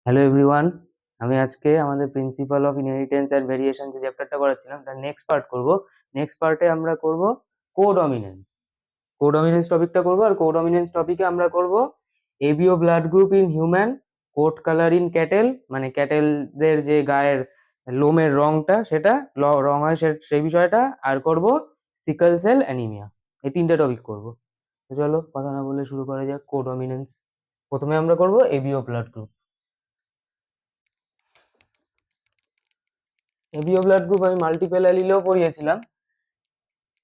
Hello everyone, আমি আজকে আমাদের principal of inheritance and variation যে চ্যাপ্টারটা করাচ্ছিলাম তার নেক্সট পার্ট করব। নেক্সট পার্টে আমরা করব কোডমিনেন্স। কোডমিনেন্স টপিকটা করব, আর কোডমিনেন্স টপিকে আমরা করব ABO blood group in human, coat colour in cattle, মানে ক্যাটেলদের যে গায়ের লোমের রংটা সেটা রং হয় সেই বিষয়টা, আর করব সিকল সেল অ্যানিমিয়া। এই তিনটে টপিক করব। তো চলো কথা না বলে শুরু করা যাক কোডমিনেন্স। প্রথমে আমরা করব ABO blood group. ABO blood group আমি মাল্টিপল অ্যালিলেও পড়িয়েছিলাম,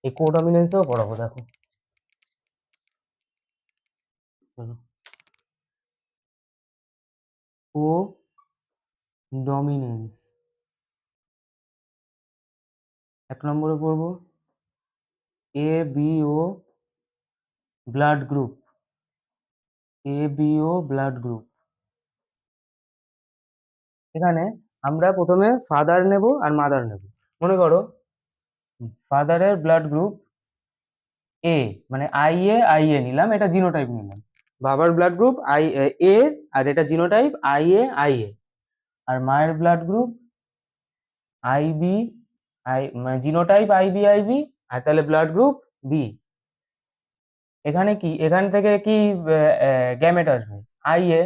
এই কোডমিনেন্সেও পড়াবো। দেখো চলো, কোডমিনেন্স 1 নম্বরে পড়বো ABO blood group. ABO blood group, এখানে আমরা প্রথমে ফাদার নেব আর মাদার নেব। মনে করো ফাদারের ব্লাড গ্রুপ এ, মানে আই এ নিলাম, এটা জিনোটাইপ নিলাম। বাবার ব্লাড গ্রুপ এ, আর এটা জিনোটাইপ আই এ। আর মায়ের ব্লাড গ্রুপ আইবি, মানে জিনোটাইপ আইবি, আর তাহলে ব্লাড গ্রুপ বি। এখানে কি, এখান থেকে কি গ্যামেট আসবে? আইএ,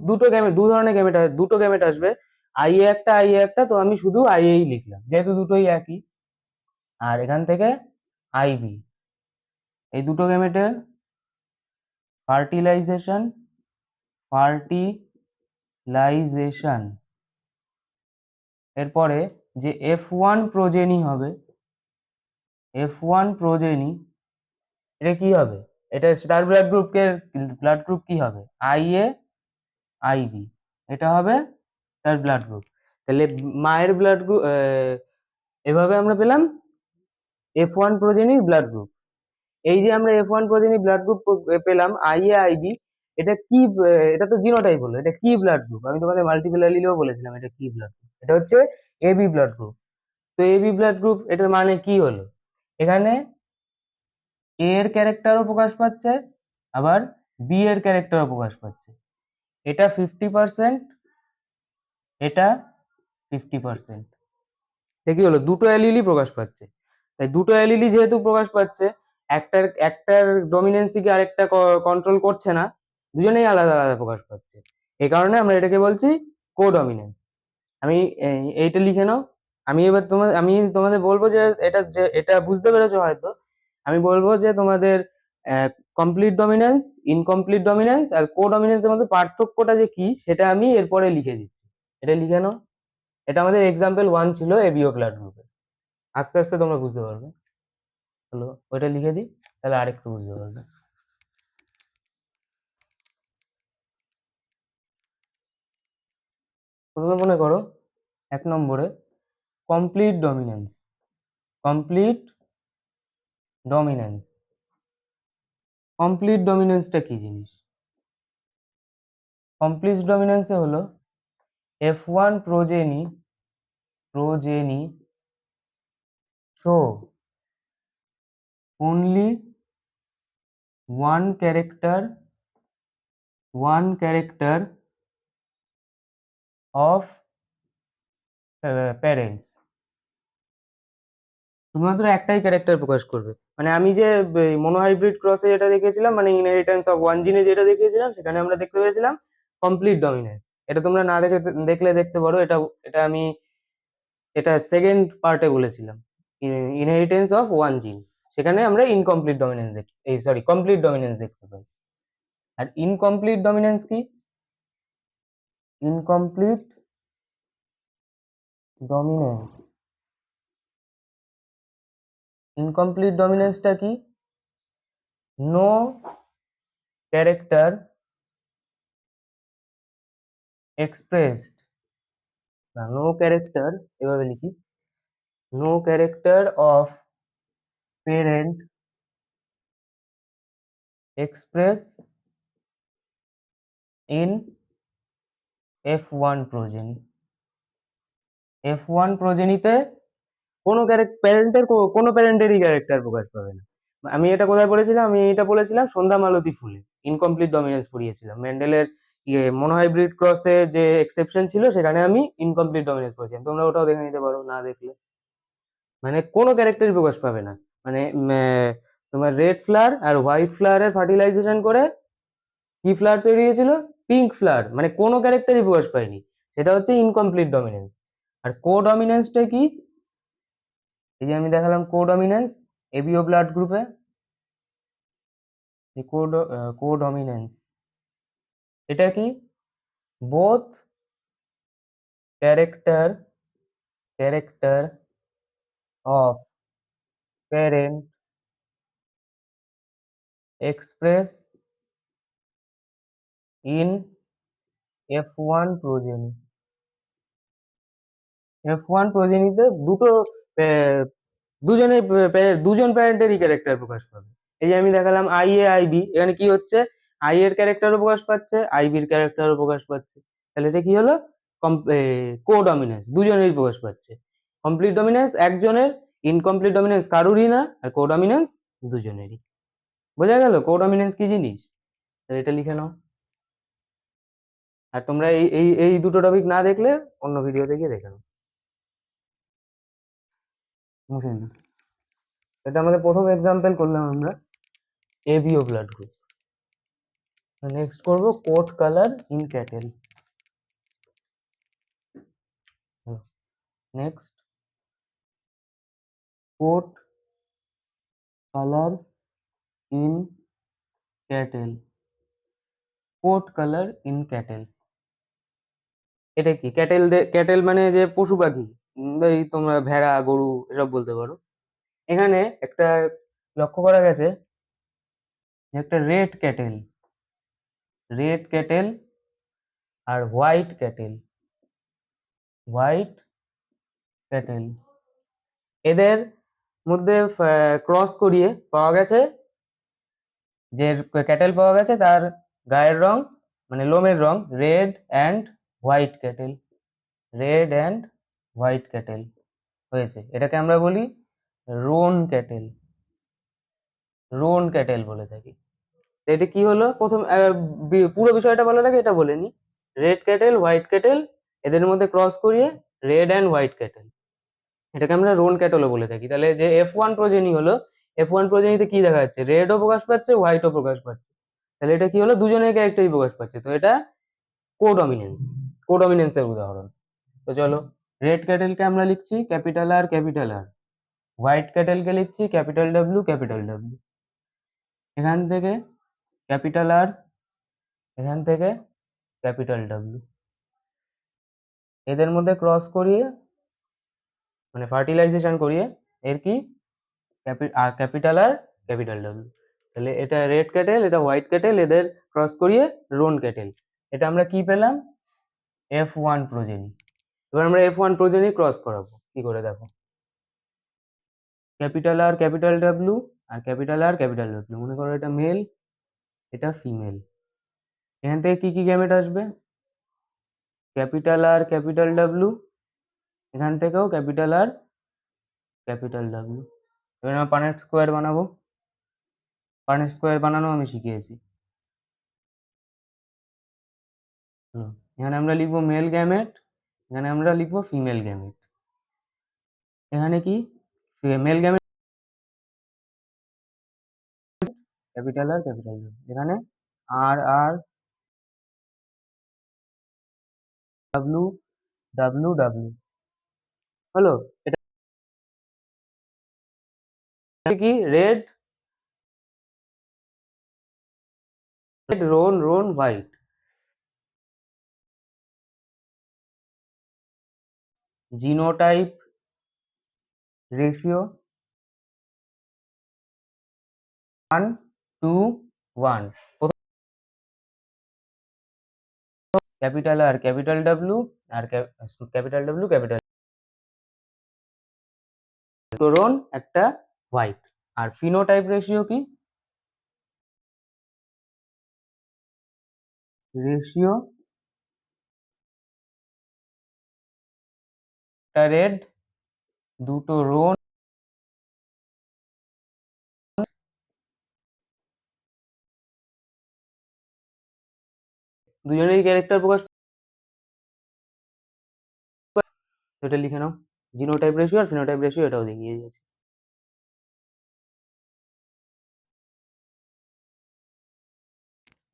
দুটো গ্যামেট, দু ধরনের গ্যামেট, দুটো গ্যামেট আসবে। আইএ একটা, তো আমি শুধু আইএই লিখলাম যেহেতু দুটোই একই। আর এখান থেকে আইবি, এই দুটো গ্যামেটের ফার্টিলাইজেশন, ফার্টিলাইজেশন এরপরে যে F1 প্রোজেনি হবে, F1 প্রোজেনি, এটা কি হবে? এটা স্টার ব্লাড গ্রুপ কি হবে? আইএ আইবি, এটা হবে তার ব্লাড গ্রুপ। তাহলে মায়ের ব্লাড গ্রুপ, এভাবে আমরা পেলাম F1 প্রোজেনির ব্লাড গ্রুপ। এই যে আমরা F1 প্রোজেনির ব্লাড গ্রুপ পেলাম আইএ আইবি, এটা কি? এটা তো জিনোটাইপ হলো, এটা কি ব্লাড গ্রুপ? আমি তোমাদের মাল্টিপল অ্যালিলেও বলেছিলাম এটা কি ব্লাড গ্রুপ। এটা হচ্ছে এবি ব্লাড গ্রুপ। তো এবি ব্লাড গ্রুপ এটার মানে কি হলো? এখানে এ এর ক্যারেক্টারও প্রকাশ পাচ্ছে, আবার বি এর ক্যারেক্টারও প্রকাশ পাচ্ছে। এটা 50%, এটা 50%। কি হলো, দুটো অ্যালিলই প্রকাশ পাচ্ছে। তাই দুটো অ্যালিলই যেহেতু প্রকাশ পাচ্ছে, একটার ডমিনেন্সি কি আরেকটা কন্ট্রোল করছে না, দুজনেই আলাদা আলাদা প্রকাশ পাচ্ছে। এই কারণে আমরা এটাকে বলছি কোডমিনেন্স। আমি এইটা লিখে নাও। আমি তোমাদের বলবো যে এটা বুঝতে পেরেছো হয়তো। আমি বলবো যে তোমাদের কমপ্লিট ডমিনেন্স, ইনকমপ্লিট ডমিনেন্স আর কোডমিনেন্সের মধ্যে পার্থক্যটা যে কি সেটা আমি এরপরে লিখে দিচ্ছি। এটা লিখে নাও। এটা আমাদের এক্সাম্পল 1 ছিল এবিও ব্লাড গ্রুপে। আস্তে আস্তে তোমরা বুঝতে পারবে। হলো, ওইটা লিখে দিই, তাহলে আরেকটু বুঝতে পারবে। প্রথমে মনে করো 1 নম্বরে complete dominance. Complete dominance, complete ডমিনেন্সটা কি জিনিস? কমপ্লিট ডমিনেন্সে হলো F1 progeny show only one character of parents। শুধুমাত্র একটাই ক্যারেক্টার প্রকাশ করবে। মানে আমি যে মনোহাইব্রিড ক্রসে যেটা দেখেছিলাম, মানে ইনহেরিটেন্স অফ ওয়ান জিনে যেটা দেখিয়েছিলাম, সেখানে আমরা দেখতে পেয়েছিলাম কমপ্লিট ডমিনেন্স। এটা তোমরা না দেখলে দেখতে পারো। এটা আমি এটা সেকেন্ড পার্টে বলেছিলাম, ইনহেরিটেন্স অফ ওয়ান জিন। সেখানে আমরা ইনকমপ্লিট ডমিনেন্স কমপ্লিট ডমিনেন্স দেখতে পাই। আর ইনকমপ্লিট ডমিনেন্স কি? ইনকমপ্লিট ডমিনেন্স, ইনকমপ্লিট ডমিনেন্সটা কি? No character expressed, no character, এভাবে লিখি, no character of parent express in F1 progeny. F1 প্রোজেনিতে কোনো প্যারেন্টের, কোনো প্যারেন্টেরই ক্যারেক্টার প্রকাশ পাবে না। আমি এটা কোথায় পড়েছিলাম? আমি এটা বলেছিলাম সন্ধ্যা মালতী ফুলে, ইনকমপ্লিট ডমিনেন্স পড়িয়েছিলাম, মেন্ডেলের মনোহাইব্রিড ক্রসে যে এক্সেপশন ছিল সেখানে আমি ইনকমপ্লিট ডমিনেন্স বলেছিলাম, তোমরা ওটাও দেখে নিতে পারো না দেখলে। মানে কোনো ক্যারেক্টারই প্রকাশ পাবে না, মানে তোমার রেড ফ্লাওয়ার আর হোয়াইট ফ্লাওয়ারের ফার্টিলাইজেশন করে কি ফ্লাওয়ার তৈরি হয়েছিল, পিঙ্ক ফ্লাওয়ার, মানে কোনো ক্যারেক্টারই প্রকাশ পায়নি, সেটা হচ্ছে ইনকমপ্লিট ডমিনেন্স। আর কো ডমিনেন্সটা কি, এই যে আমি দেখালাম কো ডমিনেন্স এবিও ব্লাড গ্রুপে, এই কো ডমিনেন্স এটা কি, both character of parent express in F1 progeny. F1 প্রোজেনিতে দুজন প্যারেন্টেরই ক্যারেক্টার প্রকাশ পাবে। এই যে আমি দেখালাম আই এ আই বি, এখানে কি হচ্ছে, আই এর ক্যারেক্টারও প্রকাশ পাচ্ছে, আই বির ক্যারেক্টারও প্রকাশ পাচ্ছে, তাহলে এটা কি হলো, কো ডমিনেন্স, দুজনেরই প্রকাশ পাচ্ছে। কমপ্লিট ডমিনেন্স একজনের, ইনকমপ্লিট ডমিনেন্স কারুরই না, আর কো ডমিনেন্স দুজনেরই। বোঝা গেল কো ডমিনেন্স কি জিনিস, তাহলে এটা লিখে নাও। আর তোমরা এই এই এই দুটো টপিক না দেখলে অন্য ভিডিওতে গিয়ে দেখে নাও। মুছে নিই। এটা আমাদের প্রথম এক্সাম্পল করলাম আমরা এবিও ব্লাড গ্রুপ। নেক্সট করব coat colour in cattle. Next coat colour in cattle, coat colour in cattle, এটা কি, ক্যাটেল মানে যে পশু পাখি, এই তোমরা ভেড়া গরু এসব বলতে পারো। এখানে একটা লক্ষ্য করা গেছে যে একটা রেড ক্যাটেল আর হোয়াইট ক্যাটেল, এদের মধ্যে ক্রস করিয়ে পাওয়া গেছে, যে ক্যাটেল পাওয়া গেছে তার গায়ের রং মানে লোমের রং রেড অ্যান্ড হোয়াইট ক্যাটেল হয়েছে, এটাকে আমরা বলি রোন ক্যাটেল বলে থাকি। তো এটা কি হলো, প্রথম পুরো বিষয়টা বলার আগে এটা বলে নি, রেড ক্যাটেল হোয়াইট ক্যাটেল এদের মধ্যে ক্রস করিয়ে রেড অ্যান্ড হোয়াইট ক্যাটেল, এটাকে আমরা রোন ক্যাটেলও বলে থাকি। তাহলে যে F1 প্রজেনি হলো, F1 প্রজেনিতে কি দেখা যাচ্ছে, রেডও প্রকাশ পাচ্ছে হোয়াইটও প্রকাশ পাচ্ছে, তাহলে এটা কি হলো, দুজনের ক্যারেক্টারই প্রকাশ পাচ্ছে, তো এটা কোডমিনেন্সের উদাহরণ। তো চলো, রেড ক্যাটেলকে আমরা লিখছি ক্যাপিটাল আর, হোয়াইট ক্যাটেলকে লিখছি ক্যাপিটাল ডাব্লিউ, এখান থেকে ক্যাপিটাল আর, এখান থেকে ক্যাপিটাল ডাব্লিউ, এদের মধ্যে ক্রস করিয়ে মানে ফার্টিলাইজেশন করিয়ে এর কি, ক্যাপিটাল আর ক্যাপিটাল ডাব্লিউ, তাহলে এটা রেড ক্যাটেল এটা হোয়াইট ক্যাটেল এদের ক্রস করিয়ে রোন ক্যাটেল, এটা আমরা কি পেলাম, F1 প্রজেনি। এবার আমরা F1 প্রজেনি ক্রস করাবো কি করে, দেখো ক্যাপিটাল আর ক্যাপিটাল ডাব্লিউ, মনে করো এটা মেল এটা ফিমেল, এখান থেকে কি কি গ্যামেট আসবে, ক্যাপিটাল আর ক্যাপিটাল ডাব্লিউ, এখান থেকেও ক্যাপিটাল আর ক্যাপিটাল ডাব্লিউ। এবার আমরা পানেট স্কোয়ার বানাবো, পানেট স্কোয়ার বানানো আমি শিখিয়েছি। এখানে আমরা লিখবো মেল গ্যামেট, এখানে আমরা লিখবো ফিমেল গ্যামেট, এখানে কি male gamete capital R capital W, এখানে আর ডাব্লিউ হলো, এটা কি red roan white, genotype ratio 1:1, capital R capital W আর ক্যাপিটাল ডাব্লিউ রোন একটা হোয়াইট, আর ফিনোটাইপ রেশিও কি, রেশিও একটা রেড দুটো রোন দুজনেরই ক্যারেক্টার প্রকাশ, এটা লিখে নাও। জিনোটাইপ রেশিও আর ফিনোটাইপ রেশিও এটাও দেখিয়ে দিয়েছি।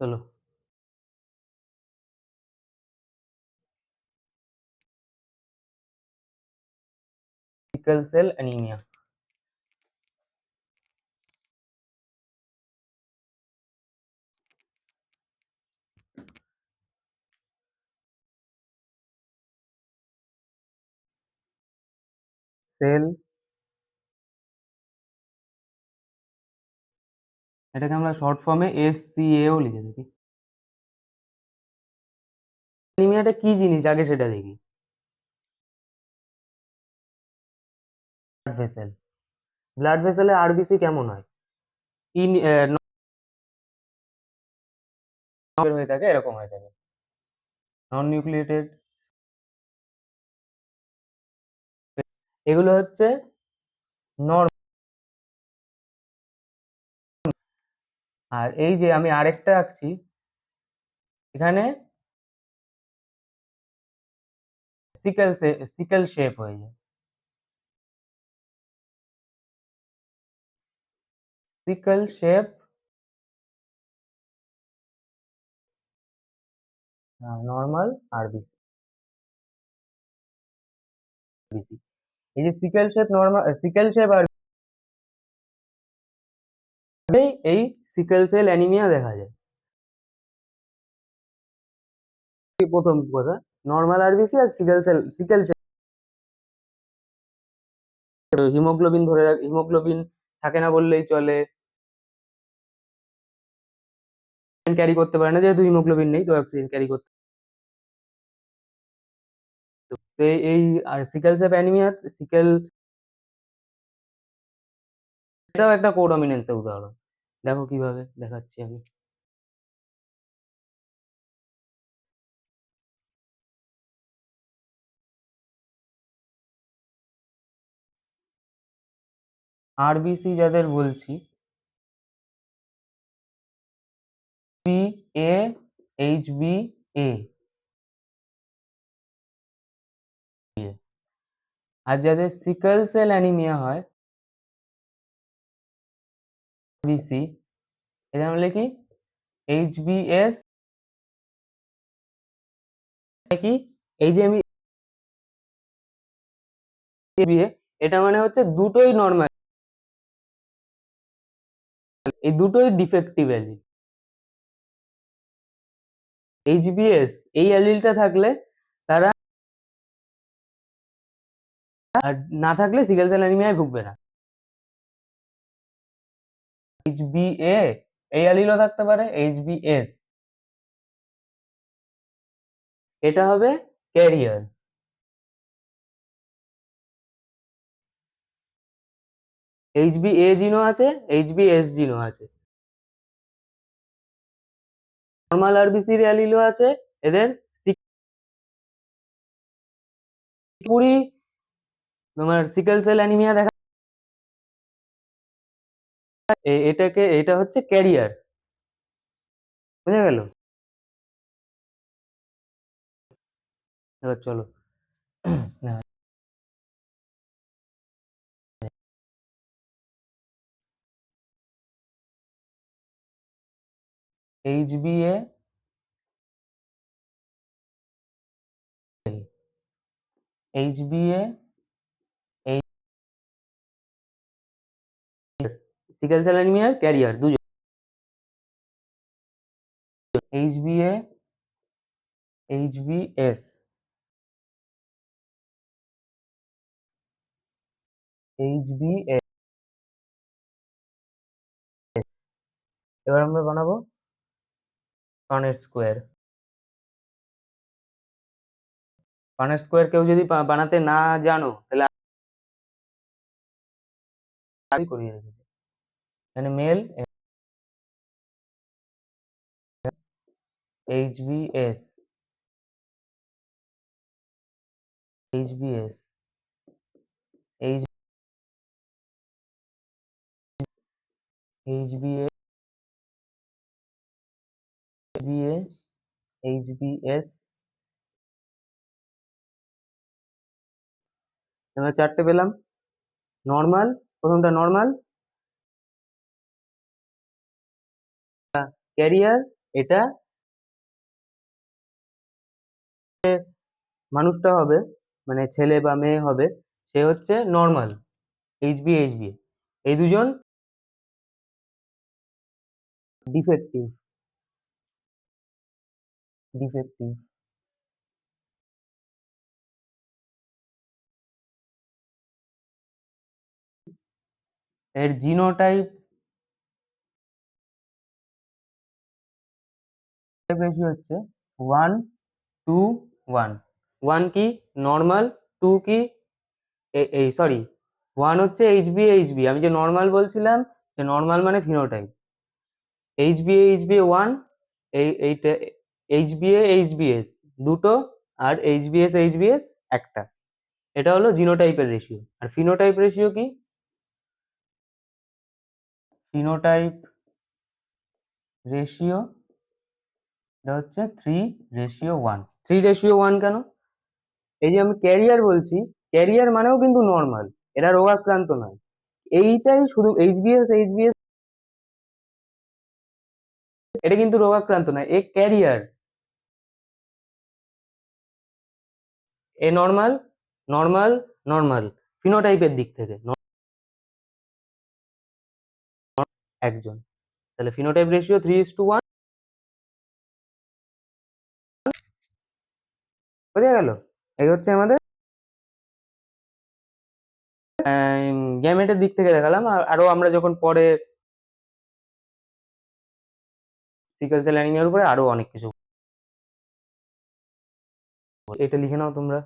চলো, সিকেল সেল অ্যানিমিয়া। সেল, এটাকে আমরা শর্ট ফর্মে SCAও লিখে থাকি। অ্যানিমিয়াটা কি জিনিস আগে সেটা দেখি। ব্লাড ভেসেল, ব্লাড ভেসেলে আরবিসি কেমন হয়? ইন হয়ে থাকে, এরকম হয়ে থাকে, নন নিউক্লিয়েটেড। এগুলো হচ্ছে নর্ম। আর এই যে আমি আরেকটা আঁকছি এখানে, সিকেল শেপ হয়ে যায়। Sickle shape normal RBC. এই যে sickle shape normal, sickle shape আর এই সিকেল সেল অ্যানিমিয়া দেখা যায়। প্রথম কথা, নর্মাল আরবিসি আর সিকেল শেপ হিমোগ্লোবিন ধরে হিমোগ্লোবিন থাকে না বললেই চলে, ক্যারি করতে পারে না যেহেতু হিমোগ্লোবিন নেই, তো অক্সিজেন ক্যারি করতে। তো এই আর সিকেল সেল অ্যানিমিয়া, সিকেল, এটাও একটা কোডমিনেন্সের উদাহরণ। দেখো কিভাবে দেখাচ্ছি আমি। আরবিসি যাদের বলছি, এ HbA, আর যাদের সিকেল সেল অ্যানিমিয়া হয় বিসি, এটা আমরা লিখি HbS। কি এই যে আমি বিয়ে, এটা মানে হচ্ছে দুটোই নর্মাল, এই দুটোই ডিফেক্টিভ অ্যালিল। HbS এই অ্যালিলটা থাকলে তারা, আর না থাকলে সিকেল সেল অ্যানিমিয়ায় ভুগবে না। HbA এই অ্যালিলও থাকতে পারে, HbS এটা হবে ক্যারিয়ার। HbA জিনও আছে, HbS জিনও আছে, নর্মাল আরবিসির অ্যালিলও আছে, এদের পুরি তোমার সিকেল সেল অ্যানিমিয়া দেখা, এটাকে, এটা হচ্ছে ক্যারিয়ার, বুঝা গেল? এবার চলো HbA, HbA, সিকেল সেল অ্যানিমিয়ার ক্যারিয়ার দুজন, HbA, HbS, HbS। এবার আমরা বানাবো পানেট স্কোয়ার। পানেট স্কোয়ার কেউ যদি বানাতে না জানো তাহলে আমি করিয়ে রেখেছি। এখানে mail HbS, HbS, HbA, HbA, HbS, এবার চারটে পেলাম। নর্মাল, প্রথমটা নর্মাল, ক্যারিয়ার, এটা মানুষটা হবে, মানে ছেলে বা মেয়ে হবে, সে হচ্ছে নর্মাল, HbHb। এই দুজন ডিফেক্টিভ, ডিফেক্টিভ। এর জিনোটাইপ রেশিও হচ্ছে 1:1। 1 কি নর্মাল, 2 কি এই সরি, 1 হচ্ছে HbHb, আমি যে নর্মাল বলছিলাম, যে নর্মাল মানে ফিনোটাইপ। HbHb 1, এইটা HbA HbS দুটো, আর HbS একটা। এটা হলো জিনোটাইপের রেশিও। আর ফিনোটাইপ রেশিও কি? ফিনোটাইপ রেশিও এটা হচ্ছে 3:1। 3:1 কেন? এই যে আমি ক্যারিয়ার বলছি, ক্যারিয়ার মানেও কিন্তু নর্মাল, এরা রোগাক্রান্ত নয়। এইটাই শুধু HbS এটা কিন্তু রোগাক্রান্ত নয়, এ ক্যারিয়ার, এ নর্মাল, নর্মাল, নর্মাল ফিনোটাইপের দিক থেকে একজন। তাহলে ফিনোটাইপ রেশিও 3:1। বোঝা গেল? এই হচ্ছে আমাদের গ্যামেটের দিক থেকে দেখালাম। আরো আমরা যখন পরে সিকেল সেল অ্যানিমিয়ার উপরে আরো অনেক কিছু, এটা লিখে নাও তোমরা।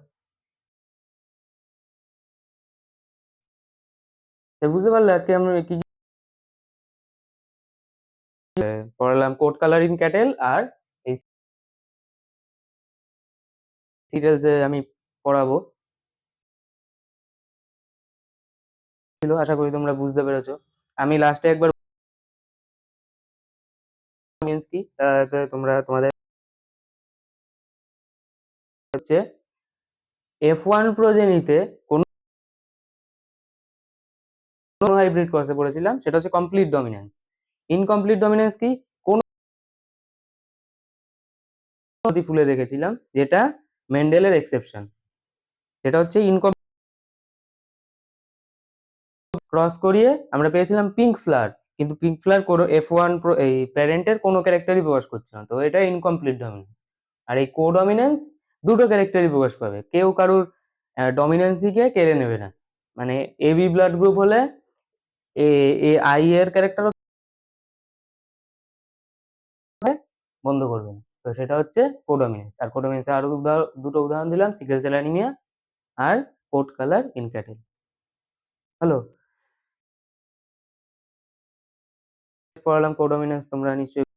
বুঝতে পারলে আজকে আমরা কি পড়ালাম? কোড কালার ইন ক্যাটেল, আর এই সিরিয়ালসে আমি পড়াবো ছিল। আশা করি তোমরা বুঝতে পেরেছো। আমি লাস্টে একবার মিন্স কি তোমরা তোমাদের হচ্ছে F1 প্রজেনিতে কোন হাইব্রিড ক্রসে পড়েছিলাম, সেটা হচ্ছে কমপ্লিট ডমিনেন্স। ইনকমপ্লিট ডমিনেন্স কি? কোন ফুলে দেখেছিলাম, যেটা মেন্ডেলের এক্সেপশন, সেটা হচ্ছে ইনকমপ্লিট ক্রস করিয়ে আমরা পেয়েছিলাম পিঙ্ক ফ্লাওয়ার। কিন্তু পিঙ্ক ফ্লাওয়ার কোনো F1 এই প্যারেন্টের কোনো ক্যারেক্টারই প্রকাশ করছে না, তো এটা ইনকমপ্লিট ডমিনেন্স। আর এই কোডমিনেন্স দুটো ক্যারেক্টারই প্রকাশ পাবে, কেউ কারুর ডমিনেন্সিকে কেড়ে নেবে না। মানে এবি ব্লাড গ্রুপ হলে এ এ আই এর ক্যারেক্টার বন্ধ করবে না, তো সেটা হচ্ছে কোডমিনেন্স। আর কোডমিনেন্সের আরো দুটো উদাহরণ দিলাম, সিকেল সেল অ্যানিমিয়া আর coat colour in cattle. Hello, পড়ালাম কোডমিনেন্স, তোমরা নিশ্চয়ই